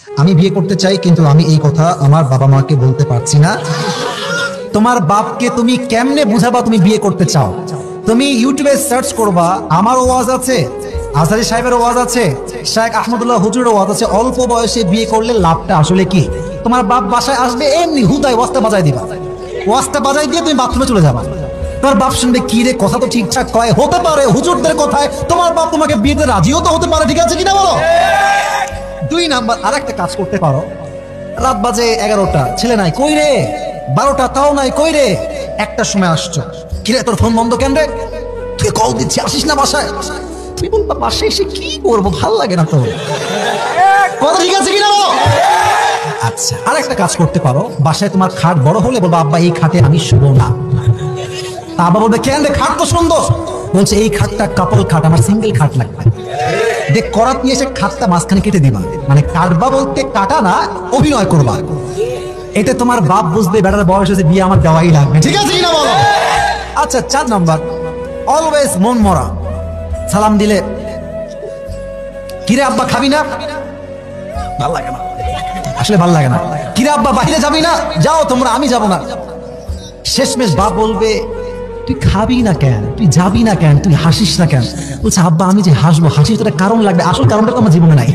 আমি বিয়ে করতে চাই, কিন্তু আমি এই কথা আমার বাবা মাকে বলতে পারছি না। তোমার বাপকে তুমি কেমনে বুঝাবা তুমি বিয়ে করতে চাও? তুমি ইউটিউবে সার্চ করবা, আমার ওয়াজ আছে, আজহারী সাহেবের ওয়াজ আছে, শেখ আহমদুল্লাহ হুজুরের ওয়াজ আছে, অল্প বয়সে বিয়ে করলে লাভটা আসলে কি। তোমার বাপ বাসায় আসবে, এমনি হুদায় ওয়াজটা বাজাই দিবা, ওয়াজটা বাজাই দিয়ে তুমি বাথরুমে চলে যাবা। তোমার বাপ শুনবে কি রে, কথা তো ঠিকঠাক কয়, হতে পারে হুজুরদের কথায় তোমার বাপ তোমাকে বিয়েতে রাজিও তো হতে পারে, ঠিক আছে কিনা বলো। 2 নাম্বার, আর একটা কাজ করতে পারো। রাত বাজে 11টা, ছেলে নাই, কই রে? 12টা, তাও নাই, কই রে? 1টার সময় আসছো, কিরে তোর ফোন বন্ধ কেন রে? তুই কল দিচ্ছি, আসিস না বাসায়? তুই বলবা বাসায় এসে কি করবো, ভাল লাগে না তোর কথা, ঠিক আছে কিনা বলো। আচ্ছা, আর একটা কাজ করতে পারো, বাসায় তোমার খাট বড় হলে বলবা আব্বা এই খাটে আমি শুবো না। তা আব্বা বলবে কেন রে, খাট তো সুন্দর। বলছে এই খাটটা কাপল খাট, আমার সিঙ্গেল খাট লাগবে। দেখ করাত নিয়ে এসে খাটটা মাঝখানে কেটে দিবা, মানে কাটবা বলতে কাটা না, অভিনয় করবা। এতে তোমার বাপ বুঝবে বেটার বয়স হয়েছে, বিয়ে আমার দেওয়াই লাগবে, ঠিক আছে কিনা বলো। আচ্ছা 4 নাম্বার, অলওয়েজ মন মরা। সালাম দিলে কিরে আব্বা খাবি না, ভাল লাগে না, আসলে ভাল লাগে না। কিরে আব্বা বাইরে যাবি না, যাও তোমরা, আমি যাব না। শেষমেশ বাপ বলবে তুই খাবি না কেন, তুই যাবি না কেন, তুই হাসিস না কেন? বলছে আব্বা আমি যে হাসবো, হাসির তো একটা কারণ লাগবে, আসল কারণটা তো আমার জীবনে নাই।